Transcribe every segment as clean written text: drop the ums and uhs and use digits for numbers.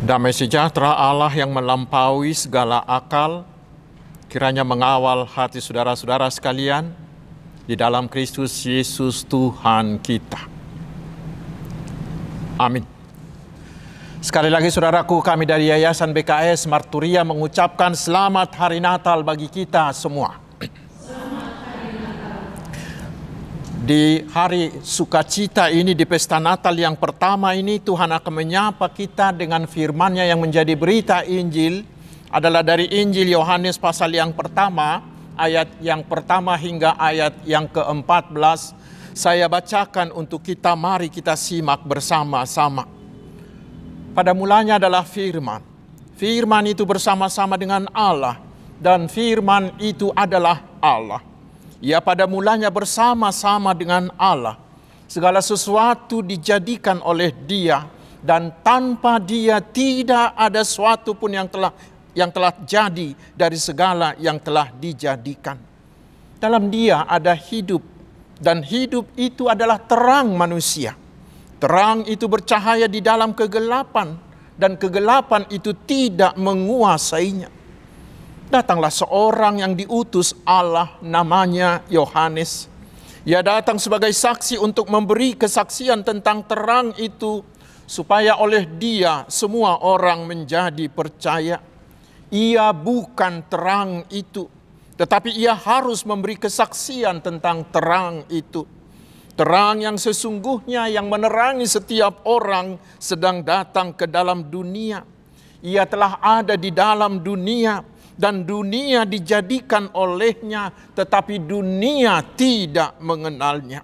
Damai sejahtera Allah yang melampaui segala akal, kiranya mengawal hati saudara-saudara sekalian di dalam Kristus Yesus Tuhan kita. Amin. Sekali lagi saudaraku, kami dari Yayasan BKS Marturia mengucapkan selamat Hari Natal bagi kita semua. Di hari sukacita ini, di pesta Natal yang pertama ini, Tuhan akan menyapa kita dengan firman-Nya yang menjadi berita Injil, adalah dari Injil Yohanes pasal yang pertama, ayat yang pertama hingga ayat yang ke-14. Saya bacakan untuk kita, mari kita simak bersama-sama. Pada mulanya adalah firman. Firman itu bersama-sama dengan Allah, dan firman itu adalah Allah. Ia pada mulanya bersama-sama dengan Allah. Segala sesuatu dijadikan oleh Dia, dan tanpa Dia tidak ada sesuatu pun yang telah jadi dari segala yang telah dijadikan. Dalam Dia ada hidup, dan hidup itu adalah terang manusia. Terang itu bercahaya di dalam kegelapan, dan kegelapan itu tidak menguasainya. Datanglah seorang yang diutus Allah, namanya Yohanes. Ia datang sebagai saksi untuk memberi kesaksian tentang terang itu, supaya oleh Dia semua orang menjadi percaya. Ia bukan terang itu, tetapi ia harus memberi kesaksian tentang terang itu. Terang yang sesungguhnya yang menerangi setiap orang sedang datang ke dalam dunia. Ia telah ada di dalam dunia, dan dunia dijadikan olehnya, tetapi dunia tidak mengenalnya.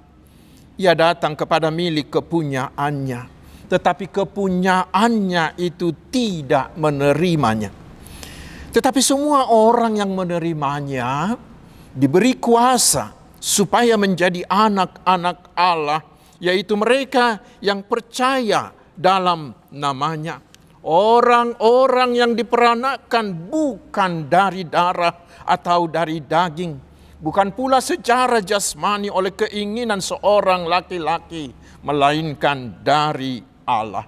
Ia datang kepada milik kepunyaannya, tetapi kepunyaannya itu tidak menerimanya. Tetapi semua orang yang menerimanya diberi kuasa supaya menjadi anak-anak Allah, yaitu mereka yang percaya dalam namanya. Orang-orang yang diperanakan bukan dari darah atau dari daging, bukan pula secara jasmani oleh keinginan seorang laki-laki, melainkan dari Allah.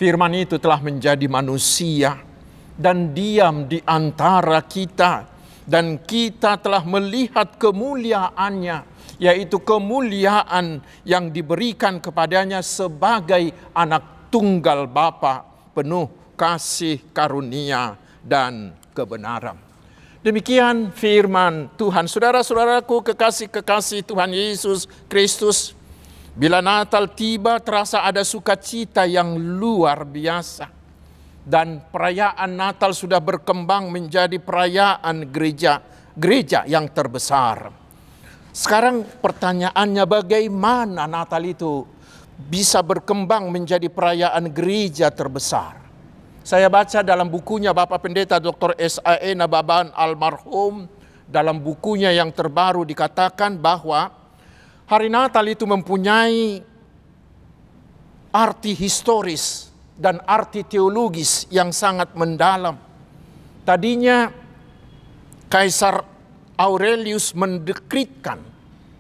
Firman itu telah menjadi manusia dan diam di antara kita, dan kita telah melihat kemuliaannya, yaitu kemuliaan yang diberikan kepadanya sebagai anak tunggal Bapa, penuh kasih karunia dan kebenaran. Demikian firman Tuhan. Saudara-saudaraku, kekasih-kekasih Tuhan Yesus Kristus, bila Natal tiba terasa ada sukacita yang luar biasa. Dan perayaan Natal sudah berkembang menjadi perayaan gereja yang terbesar. Sekarang pertanyaannya, bagaimana Natal itu bisa berkembang menjadi perayaan gereja terbesar? Saya baca dalam bukunya Bapak Pendeta Dr. S.A.E. Nababan almarhum, dalam bukunya yang terbaru dikatakan bahwa hari Natal itu mempunyai arti historis dan arti teologis yang sangat mendalam. Tadinya Kaisar Aurelius mendekritkan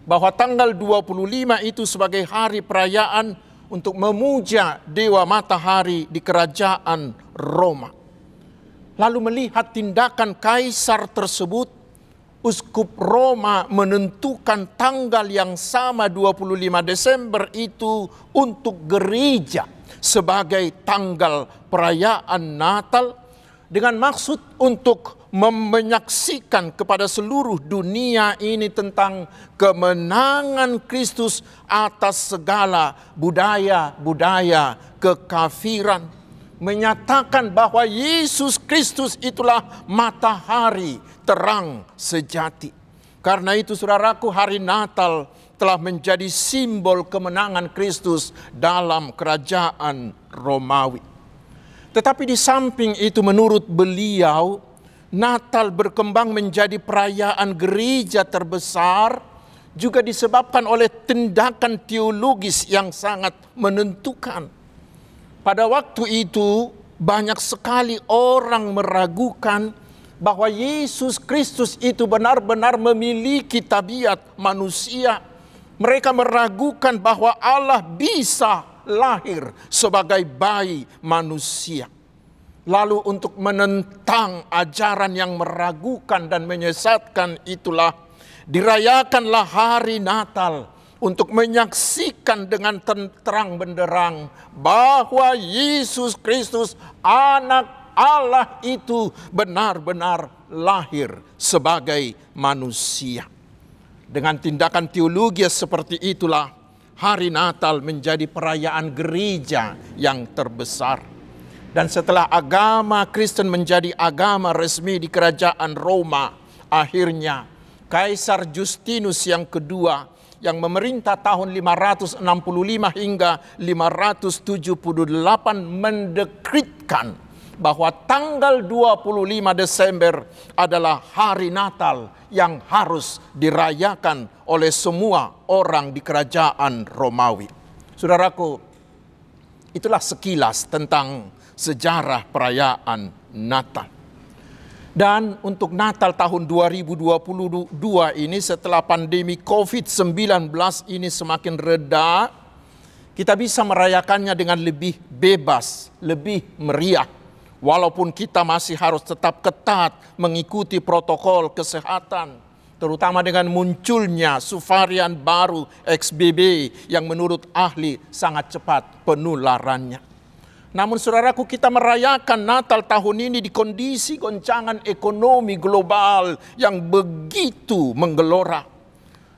bahwa tanggal 25 itu sebagai hari perayaan untuk memuja dewa matahari di kerajaan Roma. Lalu melihat tindakan kaisar tersebut, Uskup Roma menentukan tanggal yang sama 25 Desember itu untuk gereja sebagai tanggal perayaan Natal, dengan maksud untuk menyaksikan kepada seluruh dunia ini tentang kemenangan Kristus atas segala budaya-budaya kekafiran. Menyatakan bahwa Yesus Kristus itulah matahari terang sejati. Karena itu saudaraku, hari Natal telah menjadi simbol kemenangan Kristus dalam kerajaan Romawi. Tetapi di samping itu, menurut beliau, Natal berkembang menjadi perayaan gereja terbesar juga disebabkan oleh tindakan teologis yang sangat menentukan. Pada waktu itu banyak sekali orang meragukan bahwa Yesus Kristus itu benar-benar memiliki tabiat manusia. Mereka meragukan bahwa Allah bisa lahir sebagai bayi manusia. Lalu untuk menentang ajaran yang meragukan dan menyesatkan itulah dirayakanlah hari Natal untuk menyaksikan dengan terang benderang bahwa Yesus Kristus anak Allah itu benar-benar lahir sebagai manusia. Dengan tindakan teologi seperti itulah hari Natal menjadi perayaan gereja yang terbesar. Dan setelah agama Kristen menjadi agama resmi di kerajaan Roma, akhirnya Kaisar Justinus yang kedua yang memerintah tahun 565 hingga 578 mendekretkan bahwa tanggal 25 Desember adalah hari Natal yang harus dirayakan oleh semua orang di kerajaan Romawi. Saudaraku, itulah sekilas tentang sejarah perayaan Natal. Dan untuk Natal tahun 2022 ini setelah pandemi COVID-19 ini semakin reda, kita bisa merayakannya dengan lebih bebas, lebih meriah. Walaupun kita masih harus tetap ketat mengikuti protokol kesehatan, terutama dengan munculnya subvarian baru XBB yang menurut ahli sangat cepat penularannya. Namun saudaraku, kita merayakan Natal tahun ini di kondisi goncangan ekonomi global yang begitu menggelora.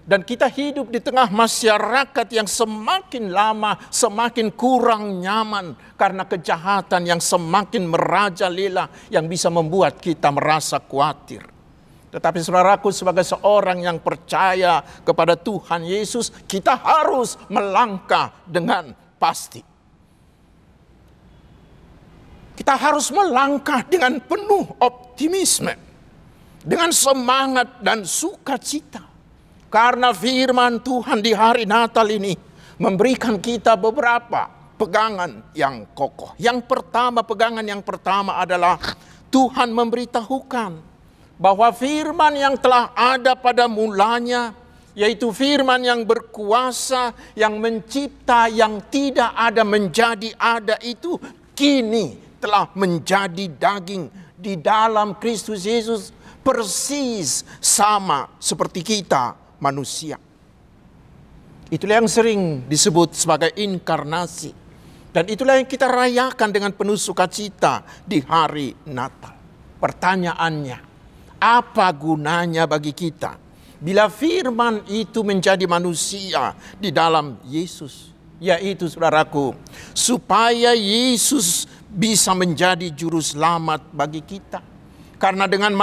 Dan kita hidup di tengah masyarakat yang semakin lama semakin kurang nyaman karena kejahatan yang semakin merajalela yang bisa membuat kita merasa khawatir. Tetapi saudaraku, sebagai seorang yang percaya kepada Tuhan Yesus, kita harus melangkah dengan pasti. Kita harus melangkah dengan penuh optimisme, dengan semangat dan sukacita. Karena firman Tuhan di hari Natal ini memberikan kita beberapa pegangan yang kokoh. Pegangan yang pertama adalah Tuhan memberitahukan bahwa firman yang telah ada pada mulanya, yaitu firman yang berkuasa, yang mencipta, yang tidak ada menjadi ada itu, kini telah menjadi daging di dalam Kristus Yesus, persis sama seperti kita manusia. Itulah yang sering disebut sebagai inkarnasi. Dan itulah yang kita rayakan dengan penuh sukacita di hari Natal. Pertanyaannya, apa gunanya bagi kita bila firman itu menjadi manusia di dalam Yesus? Yaitu saudaraku, supaya Yesus bisa menjadi juru selamat bagi kita. Karena dengan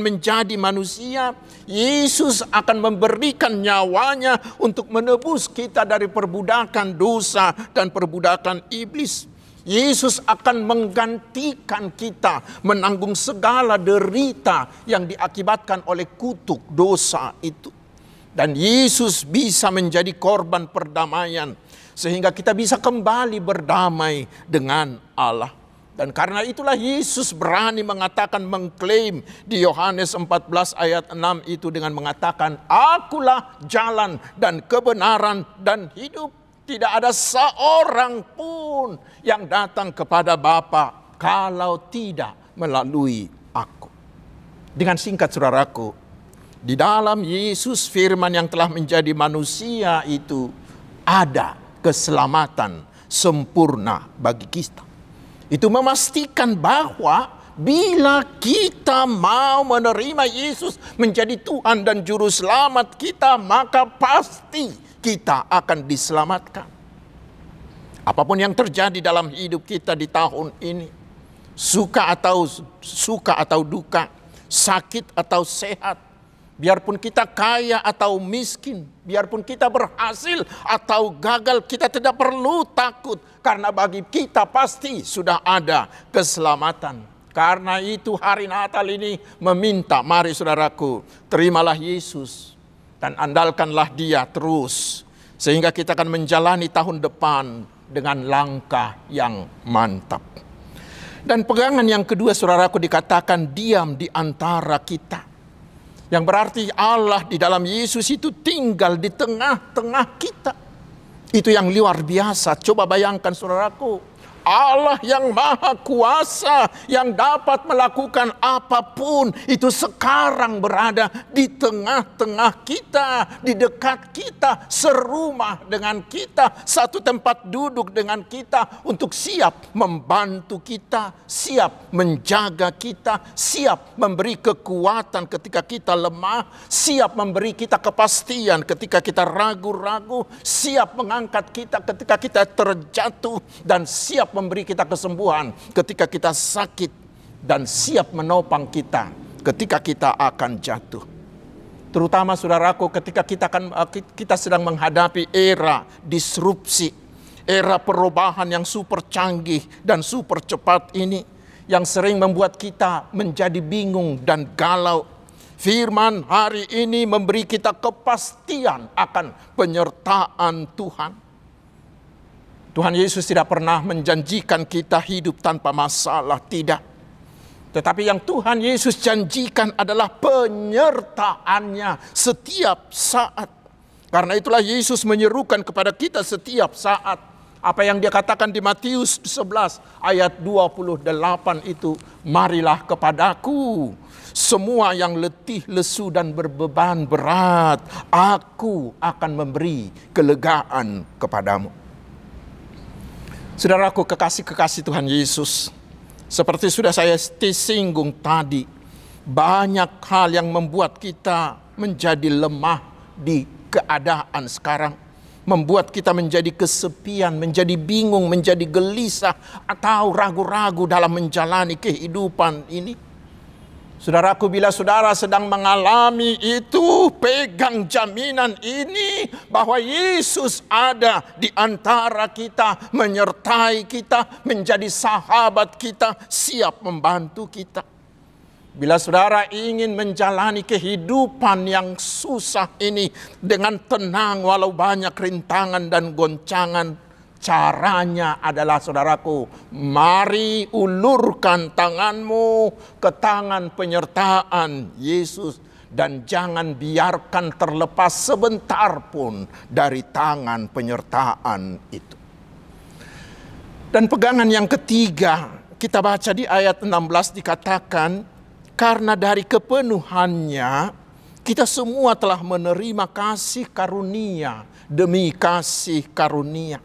menjadi manusia, Yesus akan memberikan nyawanya untuk menebus kita dari perbudakan dosa dan perbudakan iblis. Yesus akan menggantikan kita menanggung segala derita yang diakibatkan oleh kutuk dosa itu. Dan Yesus bisa menjadi korban perdamaian sehingga kita bisa kembali berdamai dengan Allah. Dan karena itulah Yesus berani mengklaim di Yohanes 14 ayat 6 itu dengan mengatakan, "Akulah jalan dan kebenaran dan hidup. Tidak ada seorang pun yang datang kepada Bapa kalau tidak melalui aku." Dengan singkat saudaraku, di dalam Yesus firman yang telah menjadi manusia itu ada keselamatan sempurna bagi kita. Itu memastikan bahwa bila kita mau menerima Yesus menjadi Tuhan dan Juru Selamat kita, maka pasti kita akan diselamatkan. Apapun yang terjadi dalam hidup kita di tahun ini, suka atau duka, sakit atau sehat, biarpun kita kaya atau miskin, biarpun kita berhasil atau gagal, kita tidak perlu takut. Karena bagi kita pasti sudah ada keselamatan. Karena itu hari Natal ini meminta, mari saudaraku, terimalah Yesus dan andalkanlah Dia terus. Sehingga kita akan menjalani tahun depan dengan langkah yang mantap. Dan pegangan yang kedua saudaraku dikatakan diam di antara kita. Yang berarti Allah di dalam Yesus itu tinggal di tengah-tengah kita. Itu yang luar biasa. Coba bayangkan saudaraku, Allah yang maha kuasa, yang dapat melakukan apapun, itu sekarang berada di tengah-tengah kita, di dekat kita, serumah dengan kita, satu tempat duduk dengan kita, untuk siap membantu kita, siap menjaga kita, siap memberi kekuatan ketika kita lemah, siap memberi kita kepastian ketika kita ragu-ragu, siap mengangkat kita ketika kita terjatuh, dan siap memberi kita kesembuhan ketika kita sakit, dan siap menopang kita ketika kita akan jatuh. Terutama saudaraku, ketika kita sedang menghadapi era disrupsi, era perubahan yang super canggih dan super cepat ini, yang sering membuat kita menjadi bingung dan galau. Firman hari ini memberi kita kepastian akan penyertaan Tuhan. Tuhan Yesus tidak pernah menjanjikan kita hidup tanpa masalah, tidak. Tetapi yang Tuhan Yesus janjikan adalah penyertaannya setiap saat. Karena itulah Yesus menyerukan kepada kita setiap saat. Apa yang dia katakan di Matius 11 ayat 28 itu, marilah kepadaku semua yang letih, lesu dan berbeban berat, aku akan memberi kelegaan kepadamu. Saudaraku, kekasih-kekasih Tuhan Yesus, seperti sudah saya singgung tadi, banyak hal yang membuat kita menjadi lemah di keadaan sekarang, membuat kita menjadi kesepian, menjadi bingung, menjadi gelisah, atau ragu-ragu dalam menjalani kehidupan ini. Saudaraku, bila saudara sedang mengalami itu, pegang jaminan ini bahwa Yesus ada di antara kita, menyertai kita, menjadi sahabat kita, siap membantu kita. Bila saudara ingin menjalani kehidupan yang susah ini dengan tenang walau banyak rintangan dan goncangan, caranya adalah, saudaraku, mari ulurkan tanganmu ke tangan penyertaan Yesus, dan jangan biarkan terlepas sebentar pun dari tangan penyertaan itu. Dan pegangan yang ketiga, kita baca di ayat 16 dikatakan, karena dari kepenuhannya kita semua telah menerima kasih karunia demi kasih karunia.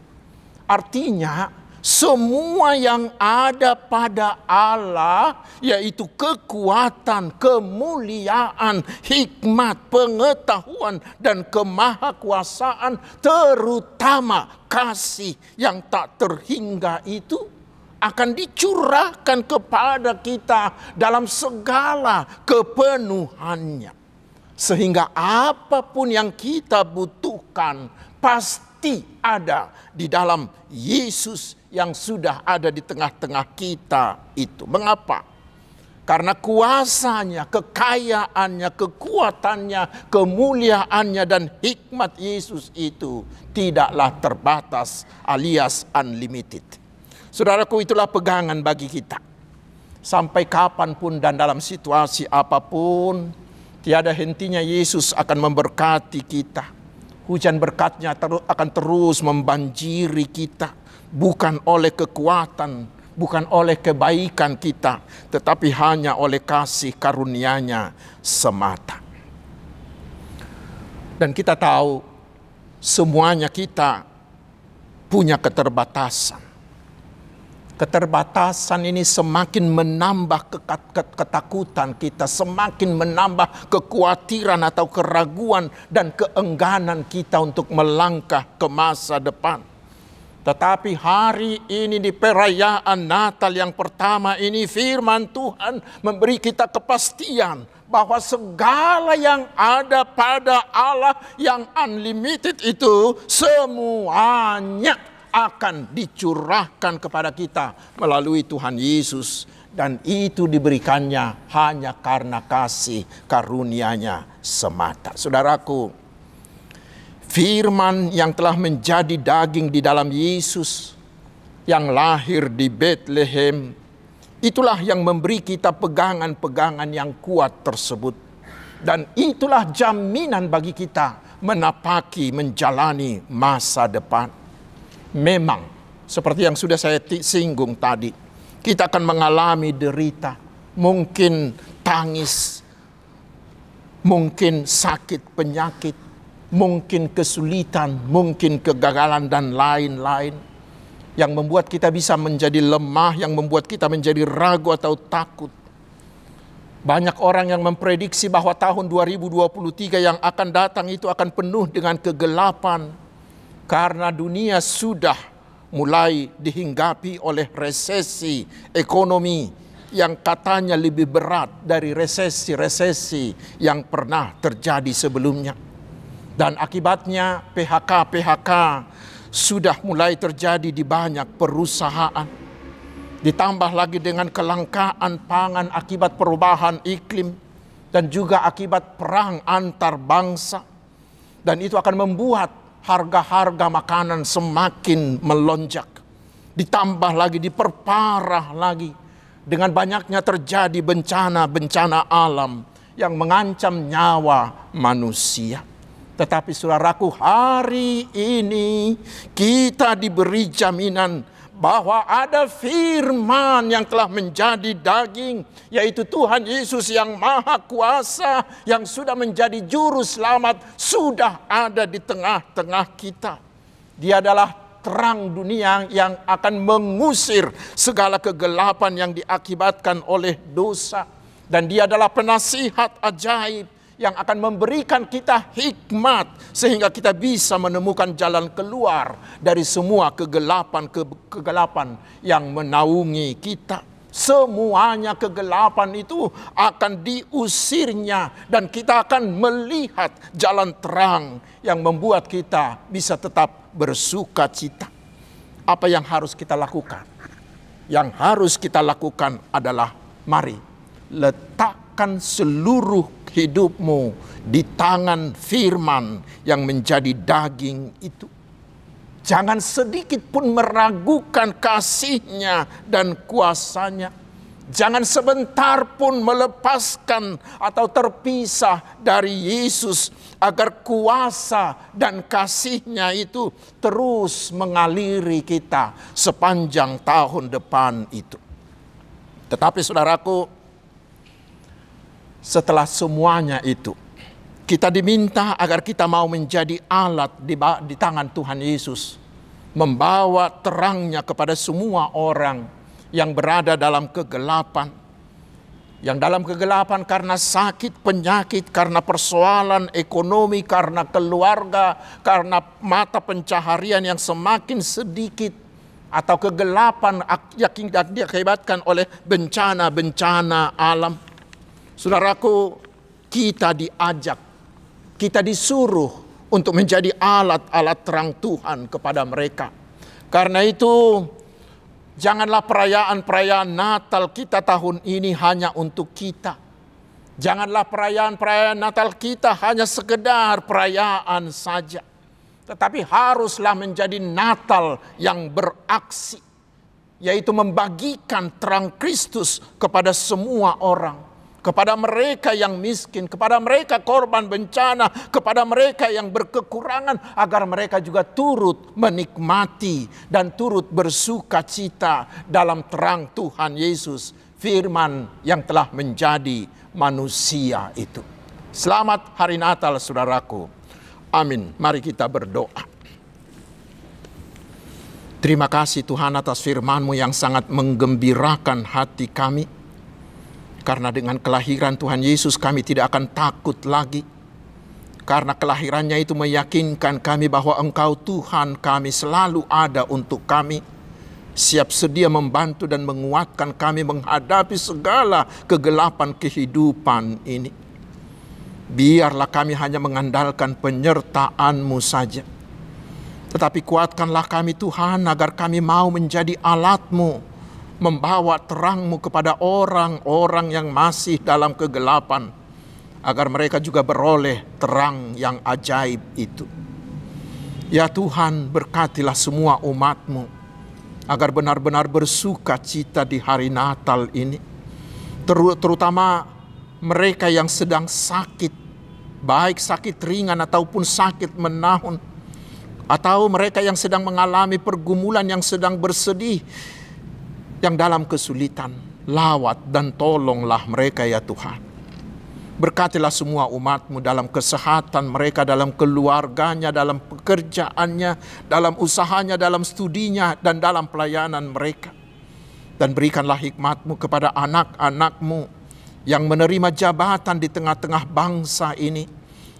Artinya, semua yang ada pada Allah, yaitu kekuatan, kemuliaan, hikmat, pengetahuan, dan kemahakuasaan, terutama kasih yang tak terhingga itu, akan dicurahkan kepada kita dalam segala kepenuhannya. Sehingga apapun yang kita butuhkan, pasti ada di dalam Yesus yang sudah ada di tengah-tengah kita itu. Mengapa? Karena kuasanya, kekayaannya, kekuatannya, kemuliaannya, dan hikmat Yesus itu tidaklah terbatas alias unlimited. Saudaraku, itulah pegangan bagi kita. Sampai kapanpun dan dalam situasi apapun, tiada hentinya Yesus akan memberkati kita. Hujan berkat-Nya akan terus membanjiri kita, bukan oleh kekuatan, bukan oleh kebaikan kita, tetapi hanya oleh kasih karunia-Nya semata. Dan kita tahu, semuanya kita punya keterbatasan. Keterbatasan ini semakin menambah ketakutan kita, semakin menambah kekhawatiran atau keraguan dan keengganan kita untuk melangkah ke masa depan. Tetapi hari ini di perayaan Natal yang pertama ini, firman Tuhan memberi kita kepastian bahwa segala yang ada pada Allah yang unlimited itu semuanya akan dicurahkan kepada kita melalui Tuhan Yesus, dan itu diberikannya hanya karena kasih karunia-Nya semata. Saudaraku, firman yang telah menjadi daging di dalam Yesus yang lahir di Bethlehem, itulah yang memberi kita pegangan-pegangan yang kuat tersebut, dan itulah jaminan bagi kita menapaki, menjalani masa depan. Memang seperti yang sudah saya singgung tadi. Kita akan mengalami derita, mungkin tangis, mungkin sakit penyakit, mungkin kesulitan, mungkin kegagalan dan lain-lain yang membuat kita bisa menjadi lemah, yang membuat kita menjadi ragu atau takut. Banyak orang yang memprediksi bahwa tahun 2023 yang akan datang itu akan penuh dengan kegelapan karena dunia sudah mulai dihinggapi oleh resesi ekonomi yang katanya lebih berat dari resesi-resesi yang pernah terjadi sebelumnya. Dan akibatnya PHK sudah mulai terjadi di banyak perusahaan. Ditambah lagi dengan kelangkaan pangan akibat perubahan iklim dan juga akibat perang antar bangsa. Dan itu akan membuat harga-harga makanan semakin melonjak. Ditambah lagi, diperparah lagi dengan banyaknya terjadi bencana-bencana alam yang mengancam nyawa manusia. Tetapi saudaraku, hari ini kita diberi jaminan bahwa ada firman yang telah menjadi daging, yaitu Tuhan Yesus yang Maha Kuasa, yang sudah menjadi juru selamat, sudah ada di tengah-tengah kita. Dia adalah terang dunia yang akan mengusir segala kegelapan yang diakibatkan oleh dosa. Dan dia adalah penasihat ajaib yang akan memberikan kita hikmat sehingga kita bisa menemukan jalan keluar dari semua kegelapan yang menaungi kita. Semuanya kegelapan itu akan diusirnya dan kita akan melihat jalan terang yang membuat kita bisa tetap bersuka cita. Apa yang harus kita lakukan? Yang harus kita lakukan adalah mari letakkan seluruh hidupmu di tangan firman yang menjadi daging itu. Jangan sedikit pun meragukan kasihnya dan kuasanya. Jangan sebentar pun melepaskan atau terpisah dari Yesus, agar kuasa dan kasihnya itu terus mengaliri kita sepanjang tahun depan itu. Tetapi saudaraku, setelah semuanya itu, kita diminta agar kita mau menjadi alat di tangan Tuhan Yesus, membawa terangnya kepada semua orang yang berada dalam kegelapan. Yang dalam kegelapan karena sakit, penyakit, karena persoalan ekonomi, karena keluarga, karena mata pencaharian yang semakin sedikit, atau kegelapan yang diakibatkan oleh bencana-bencana alam. Saudaraku, kita diajak, kita disuruh untuk menjadi alat-alat terang Tuhan kepada mereka. Karena itu, janganlah perayaan-perayaan Natal kita tahun ini hanya untuk kita. Janganlah perayaan-perayaan Natal kita hanya sekedar perayaan saja. Tetapi haruslah menjadi Natal yang beraksi, yaitu membagikan terang Kristus kepada semua orang. Kepada mereka yang miskin, kepada mereka korban bencana, kepada mereka yang berkekurangan, agar mereka juga turut menikmati dan turut bersuka cita dalam terang Tuhan Yesus, firman yang telah menjadi manusia itu. Selamat Hari Natal, saudaraku. Amin. Mari kita berdoa. Terima kasih Tuhan atas firman-Mu yang sangat menggembirakan hati kami. Karena dengan kelahiran Tuhan Yesus kami tidak akan takut lagi. Karena kelahirannya itu meyakinkan kami bahwa Engkau Tuhan kami selalu ada untuk kami. Siap sedia membantu dan menguatkan kami menghadapi segala kegelapan kehidupan ini. Biarlah kami hanya mengandalkan penyertaan-Mu saja. Tetapi kuatkanlah kami Tuhan agar kami mau menjadi alat-Mu, membawa terang-Mu kepada orang-orang yang masih dalam kegelapan, agar mereka juga beroleh terang yang ajaib itu. Ya Tuhan, berkatilah semua umat-Mu, agar benar-benar bersuka cita di hari Natal ini. Terutama mereka yang sedang sakit, baik sakit ringan ataupun sakit menahun. atau mereka yang sedang mengalami pergumulan, yang sedang bersedih, yang dalam kesulitan, lawat dan tolonglah mereka ya Tuhan. Berkatilah semua umat-Mu dalam kesehatan mereka, dalam keluarganya, dalam pekerjaannya, dalam usahanya, dalam studinya, dan dalam pelayanan mereka. Dan berikanlah hikmat-Mu kepada anak-anak-Mu yang menerima jabatan di tengah-tengah bangsa ini,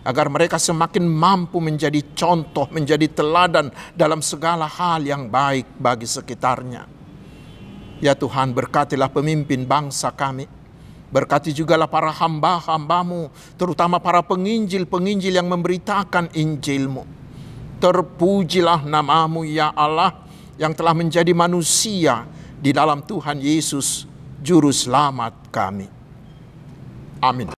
agar mereka semakin mampu menjadi contoh, menjadi teladan dalam segala hal yang baik bagi sekitarnya. Ya Tuhan, berkatilah pemimpin bangsa kami. Berkati jugalah para hamba-hamba-Mu, terutama para penginjil-penginjil yang memberitakan Injil-Mu. Terpujilah nama-Mu ya Allah, yang telah menjadi manusia di dalam Tuhan Yesus, Juru Selamat kami. Amin.